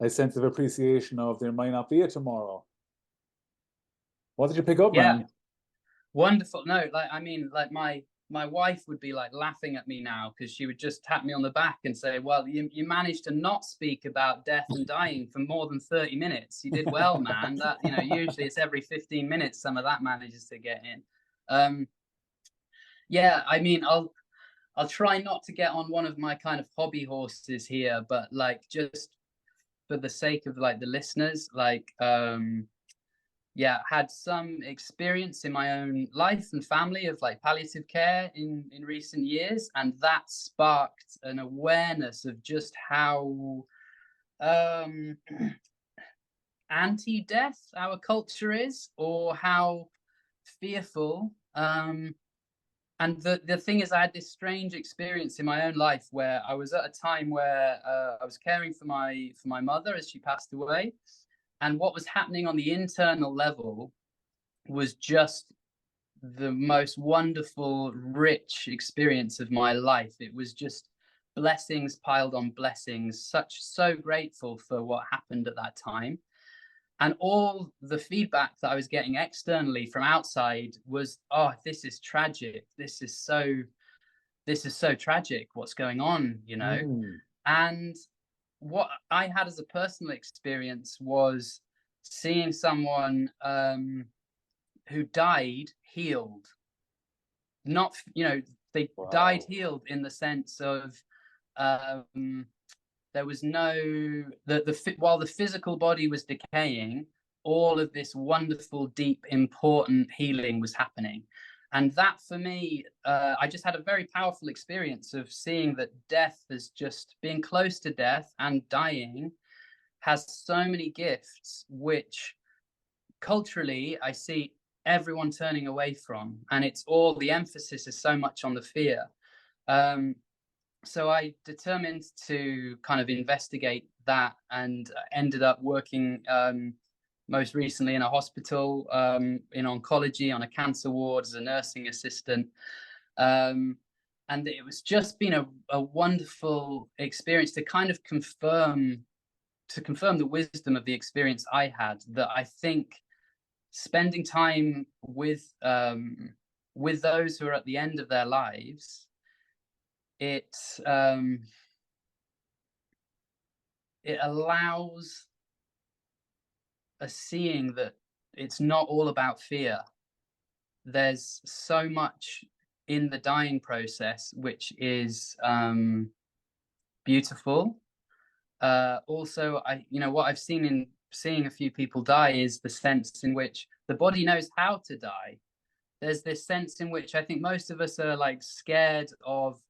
a sense of appreciation of there might not be a tomorrow. What did you pick up, man? Wonderful. No, like, I mean, like, my wife would be like laughing at me now, because she would just tap me on the back and say, well, you managed to not speak about death and dying for more than 30 minutes. You did well, man. That, you know, usually it's every 15 minutes some of that manages to get in. Yeah, I mean, I'll try not to get on one of my kind of hobby horses here, but like, just for the sake of like the listeners, like, yeah, had some experience in my own life and family of like palliative care in recent years, and that sparked an awareness of just how anti-death our culture is, or how fearful. And the thing is, I had this strange experience in my own life where I was at a time where I was caring for my mother as she passed away. And what was happening on the internal level was just the most wonderful, rich experience of my life. It was just blessings piled on blessings, so grateful for what happened at that time. And all the feedback that I was getting externally from outside was, oh, this is tragic. This is so tragic. What's going on, you know? And what I had as a personal experience was seeing someone who died healed. Not, you know, they died healed in the sense of there was no while the physical body was decaying, all of this wonderful, deep, important healing was happening. And that for me, I just had a very powerful experience of seeing that death is just being close to death, and dying has so many gifts, which culturally I see everyone turning away from. And it's all, the emphasis is so much on the fear. So I determined to kind of investigate that, and ended up working most recently in a hospital in oncology on a cancer ward as a nursing assistant. And it was just been a wonderful experience to kind of confirm the wisdom of the experience I had, that I think spending time with those who are at the end of their lives, it's it allows a seeing that it's not all about fear. There's so much in the dying process which is beautiful. Also, what I've seen in seeing a few people die is the sense in which the body knows how to die. There's this sense in which I think most of us are like scared of,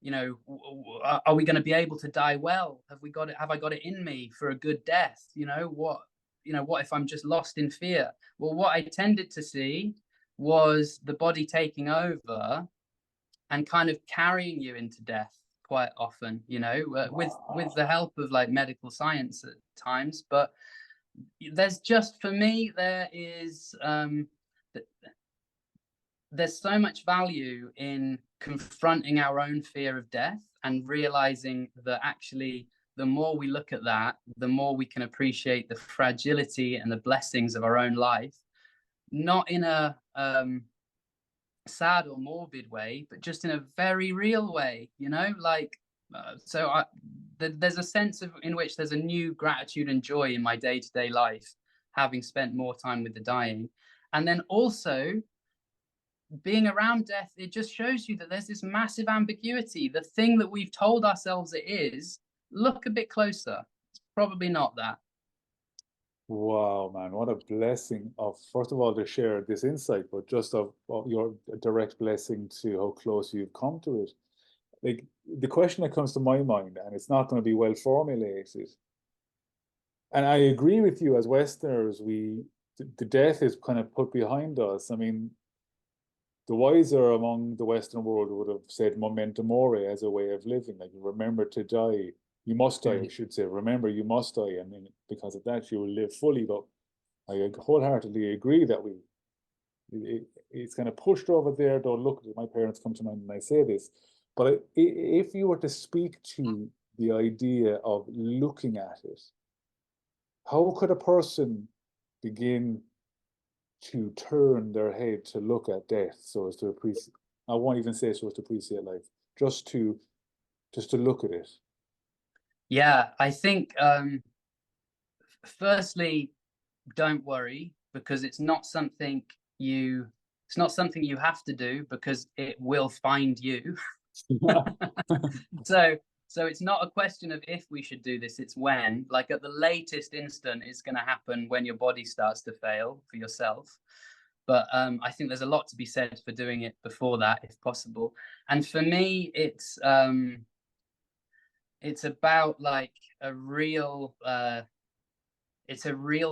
are we going to be able to die well? Have I got it in me for a good death? What if I'm just lost in fear? Well, what I tended to see was the body taking over and kind of carrying you into death quite often, with the help of like medical science at times. But there's just, for me, there's so much value in confronting our own fear of death and realizing that actually the more we look at that, the more we can appreciate the fragility and the blessings of our own life, not in a sad or morbid way, but just in a very real way, there's a sense in which there's a new gratitude and joy in my day-to-day life, having spent more time with the dying. And then also being around death, it just shows you that there's this massive ambiguity. The thing that we've told ourselves it is, look a bit closer. It's probably not that. Wow, man, what a blessing of, first of all, to share this insight, but just of your direct blessing to how close you've come to it. Like, the question that comes to my mind, and it's not going to be well formulated, and I agree with you, as Westerners, the death is kind of put behind us. I mean, the wiser among the Western world would have said memento mori as a way of living, like remember to die. You must die, I should say. Remember, you must die, and then because of that, you will live fully. But I wholeheartedly agree that it's kind of pushed over there. Don't look at it. My parents come to mind when I say this. But if you were to speak to the idea of looking at it, how could a person begin to turn their head to look at death so as to appreciate? I won't even say so as to appreciate life, just to look at it. Yeah, I think firstly, don't worry, because it's not something you have to do, because it will find you. So it's not a question of if we should do this, it's when. Like at the latest instant, it's going to happen when your body starts to fail for yourself. But I think there's a lot to be said for doing it before that, if possible. And for me, it's about like a real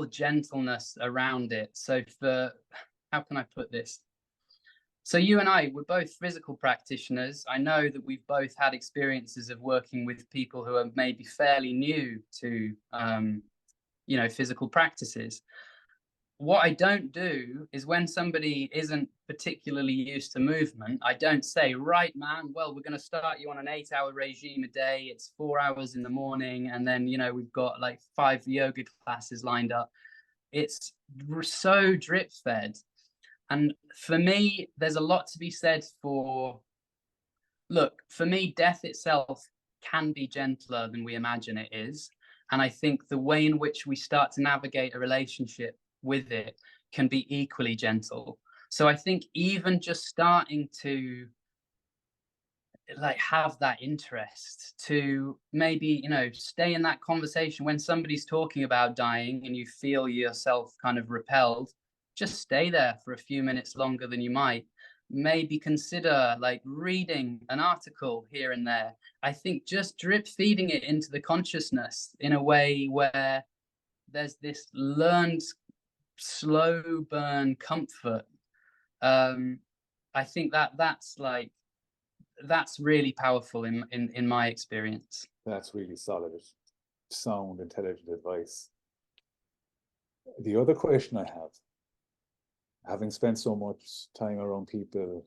gentleness around it. So how can I put this? So you and I, we're both physical practitioners. I know that we've both had experiences of working with people who are maybe fairly new to, physical practices. What I don't do is, when somebody isn't particularly used to movement, I don't say, right, man, well, we're going to start you on an 8-hour regime a day. It's 4 hours in the morning. And then, we've got like 5 yoga classes lined up. It's so drip fed. And for me, there's a lot to be said for me, death itself can be gentler than we imagine it is. And I think the way in which we start to navigate a relationship with it can be equally gentle. So I think even just starting to like have that interest, to maybe, stay in that conversation when somebody's talking about dying and you feel yourself kind of repelled, just stay there for a few minutes longer than you might. Maybe consider like reading an article here and there. I think just drip feeding it into the consciousness in a way where there's this learned slow burn comfort. I think that's really powerful in my experience. That's really solid, sound, intelligent advice. The other question I have, having spent so much time around people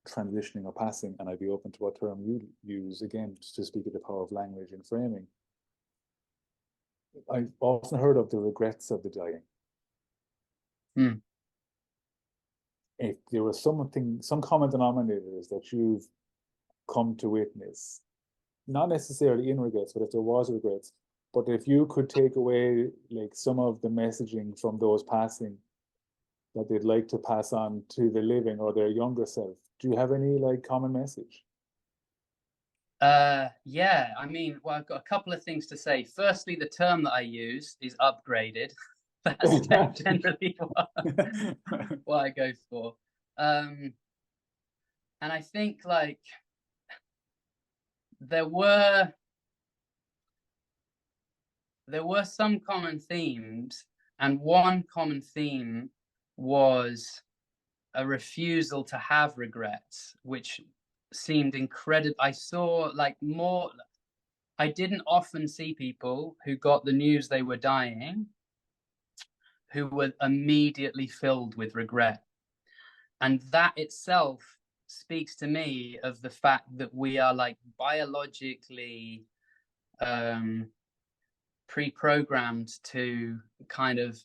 transitioning or passing, and I'd be open to what term you use again to speak of the power of language and framing. I've often heard of the regrets of the dying. If there was some common denominators that you've come to witness not necessarily in regrets, but if there was regrets, but if you could take away like some of the messaging from those passing that they'd like to pass on to the living or their younger self, do you have any like common message? Yeah, I mean, well, I've got a couple of things to say. Firstly, the term that I use is upgraded. That's generally what I go for. And I think like there were some common themes, and one common theme was a refusal to have regrets, which seemed incredible. I saw like more, I didn't often see people who got the news they were dying who were immediately filled with regret. And that itself speaks to me of the fact that we are like biologically pre-programmed to kind of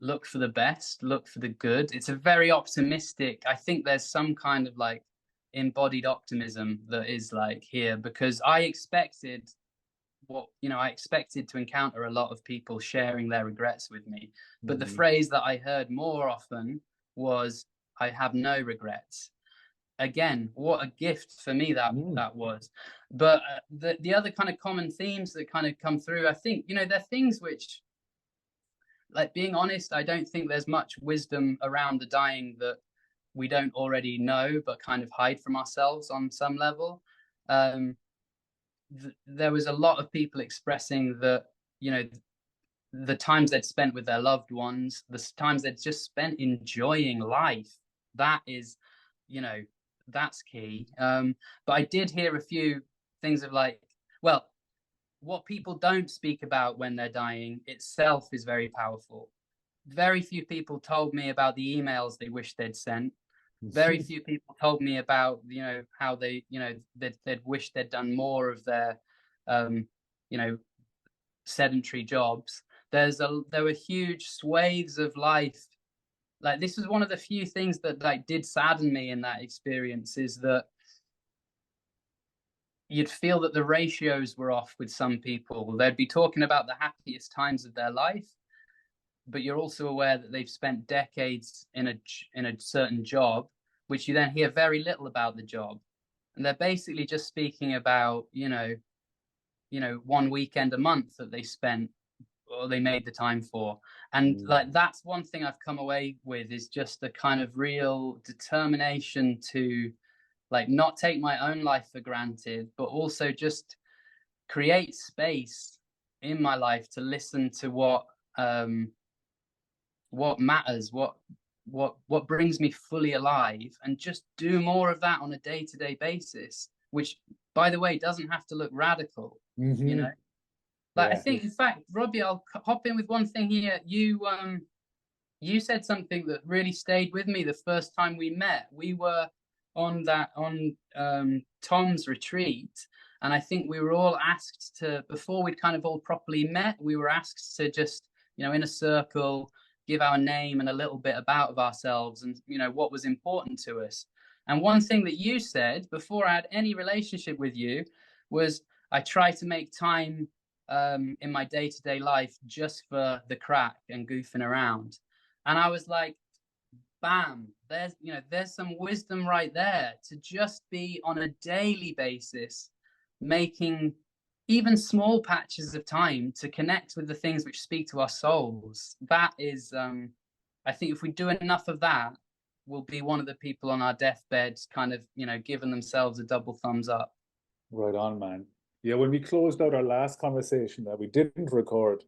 look for the best, look for the good. It's a very optimistic, I think there's some kind of like embodied optimism that is like here, because I expected to encounter a lot of people sharing their regrets with me. But the phrase that I heard more often was, I have no regrets. Again, what a gift for me that was. But the other kind of common themes that kind of come through, I think, they're things which, like, being honest, I don't think there's much wisdom around the dying that we don't already know, but kind of hide from ourselves on some level. There was a lot of people expressing that, the times they'd spent with their loved ones, the times they'd just spent enjoying life, that is, that's key. But I did hear a few things of like, well, what people don't speak about when they're dying itself is very powerful. Very few people told me about the emails they wish they'd sent. Very few people told me about, how they, they'd wish they'd done more of their, sedentary jobs. There were huge swathes of life. Like, this is one of the few things that like did sadden me in that experience, is that you'd feel that the ratios were off with some people. They'd be talking about the happiest times of their life, but you're also aware that they've spent decades in a certain job, which you then hear very little about the job. And they're basically just speaking about, 1 weekend a month that they spent or they made the time for. And like, that's one thing I've come away with, is just a kind of real determination to like not take my own life for granted, but also just create space in my life to listen to what matters, what brings me fully alive, and just do more of that on a day-to-day basis, which, by the way, doesn't have to look radical. Like, I think, in fact, Robbie, I'll hop in with one thing here. You said something that really stayed with me the first time we met. We were on Tom's retreat, and I think we were all asked to, before we'd kind of all properly met, we were asked to just, in a circle, give our name and a little bit about ourselves, and what was important to us. And one thing that you said before I had any relationship with you was, I try to make time in my day-to-day life just for the crack and goofing around. And I was like, bam, there's some wisdom right there, to just be on a daily basis making even small patches of time to connect with the things which speak to our souls. That is, I think if we do enough of that, we'll be one of the people on our deathbeds kind of, giving themselves a double thumbs up. Right on, man. Yeah, when we closed out our last conversation that we didn't record,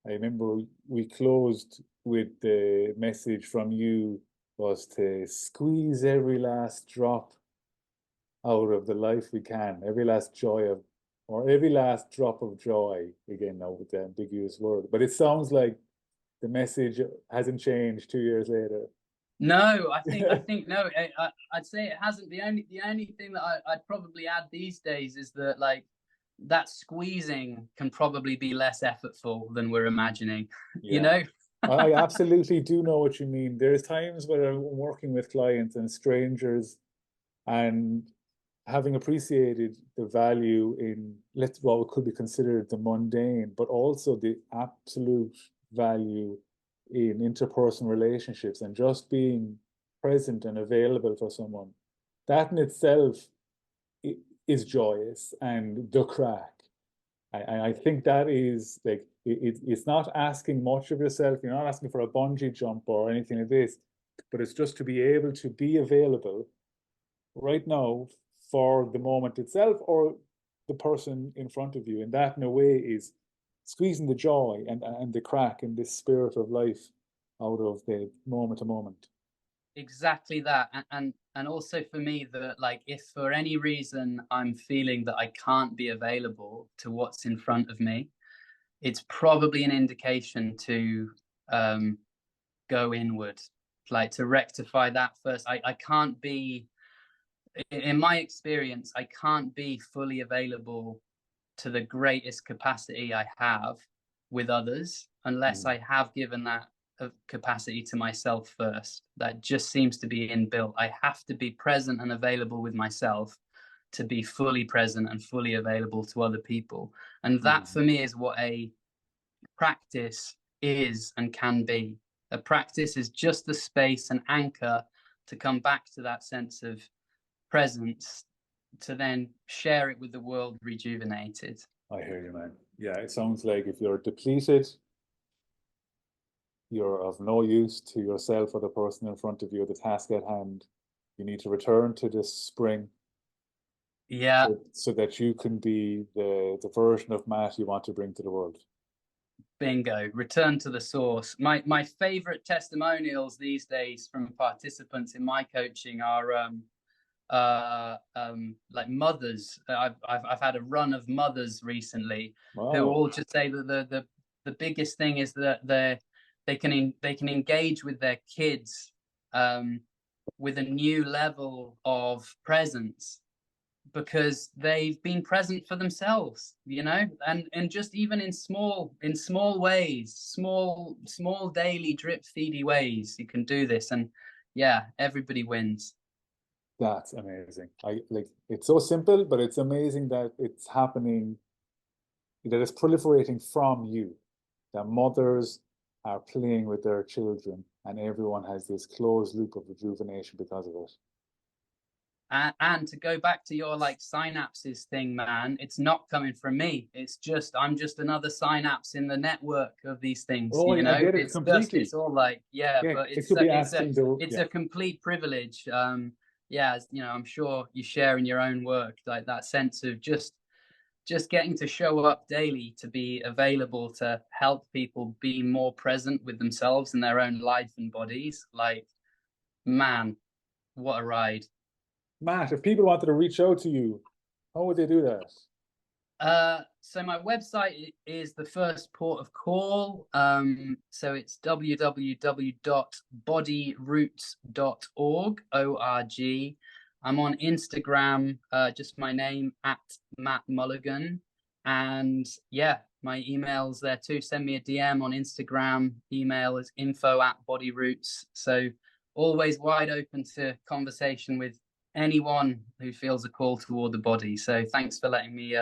I remember we closed with the message from you was to squeeze every last drop out of the life we can, every last joy of, or every last drop of joy, again, now with the ambiguous word. But it sounds like the message hasn't changed 2 years later. No, I think no. I'd say it hasn't. The only thing that I'd probably add these days is that, like, that squeezing can probably be less effortful than we're imagining. Yeah. I absolutely do know what you mean. There's times where I'm working with clients and strangers, and having appreciated the value in what could be considered the mundane, but also the absolute value in interpersonal relationships and just being present and available for someone, that in itself is joyous and the crack. I think that is like, it's not asking much of yourself. You're not asking for a bungee jump or anything like this, but it's just to be able to be available right now for the moment itself or the person in front of you. And that in a way is squeezing the joy and the crack and this spirit of life out of the moment to moment. Exactly that. And also for me, that like, if for any reason I'm feeling that I can't be available to what's in front of me, it's probably an indication to go inward, like to rectify that first. I can't be, in my experience, I can't be fully available to the greatest capacity I have with others unless I have given that capacity to myself first. That just seems to be inbuilt. I have to be present and available with myself to be fully present and fully available to other people. And that for me is what a practice is and can be. A practice is just the space and anchor to come back to that sense of presence, to then share it with the world rejuvenated. I hear you, man. Yeah, it sounds like if you're depleted, you're of no use to yourself or the person in front of you, the task at hand. You need to return to this spring. Yeah. So that you can be the version of Matt you want to bring to the world. Bingo. Return to the source. My favorite testimonials these days from participants in my coaching are like mothers. I've had a run of mothers recently. Wow. Who all just say that the biggest thing is that they can engage with their kids with a new level of presence, because they've been present for themselves, you know, and just even in small ways, small daily drip feedy ways, you can do this, and yeah, everybody wins. That's amazing. It's so simple, but it's amazing that it's happening, that it's proliferating from you, that mothers are playing with their children and everyone has this closed loop of rejuvenation because of it. And to go back to your like synapses thing, man, it's not coming from me. It's just, I'm just another synapse in the network of these things. Oh, you know, I get it it's completely. it's all like, yeah, but it's a complete privilege. Yeah, you know, I'm sure you share in your own work, like that sense of just getting to show up daily, to be available, to help people be more present with themselves and their own life and bodies. Like, man, what a ride. Matt, if people wanted to reach out to you, how would they do that? So my website is the first port of call. So it's www.bodyroots.org. O-R-G. I'm on Instagram, just my name, at Matt Mulligan. And yeah, my email's there too. Send me a DM on Instagram. Email is info@bodyroots. So always wide open to conversation with anyone who feels a call toward the body. So thanks for letting me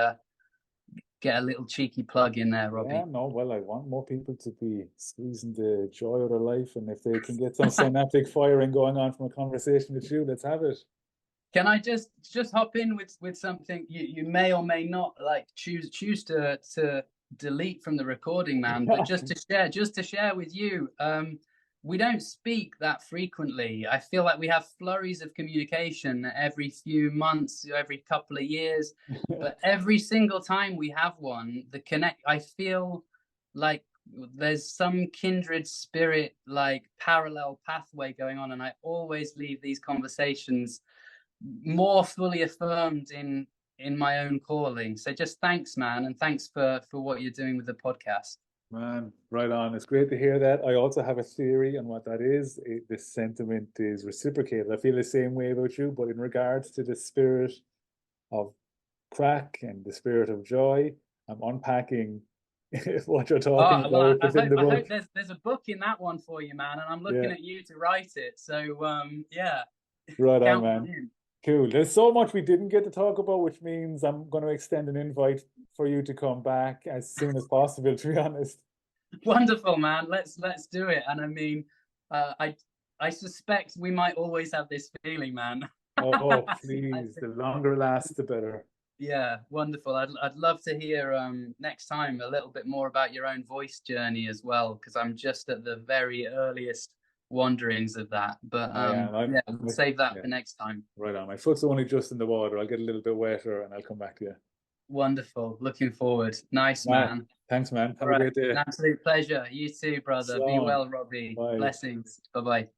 get a little cheeky plug in there, Robbie. Yeah, no, well, I want more people to be squeezing the joy out of life, and if they can get some synaptic firing going on from a conversation with you, let's have it. Can I just hop in with something you may or may not like choose to delete from the recording, man, but just to share with you. We don't speak that frequently. I feel like we have flurries of communication every few months, every couple of years, but every single time we have one, I feel like there's some kindred spirit, like parallel pathway going on, and I always leave these conversations more fully affirmed in my own calling. So just thanks, man, and thanks for what you're doing with the podcast. Man, right on. It's great to hear that. I also have a theory on what that is. This sentiment is reciprocated. I feel the same way about you, but in regards to the spirit of crack and the spirit of joy, I'm unpacking what you're talking about within the book. I hope there's a book in that one for you, man, and I'm looking at you to write it. So yeah. Right on, man. Cool. There's so much we didn't get to talk about, which means I'm going to extend an invite for you to come back as soon as possible, to be honest. Wonderful, man. Let's do it. And I mean, I suspect we might always have this feeling, man. Oh, please. The longer it lasts, the better. Yeah, wonderful. I'd love to hear next time a little bit more about your own voice journey as well, because I'm just at the very earliest wanderings of that. But yeah, we'll save that for next time. Right on. My foot's only just in the water. I'll get a little bit wetter and I'll come back to you. Wonderful. Looking forward. Nice, man. Thanks, man. Have a great day. An absolute pleasure. You too, brother. Be well, Robbie. Bye. Blessings. Bye-bye.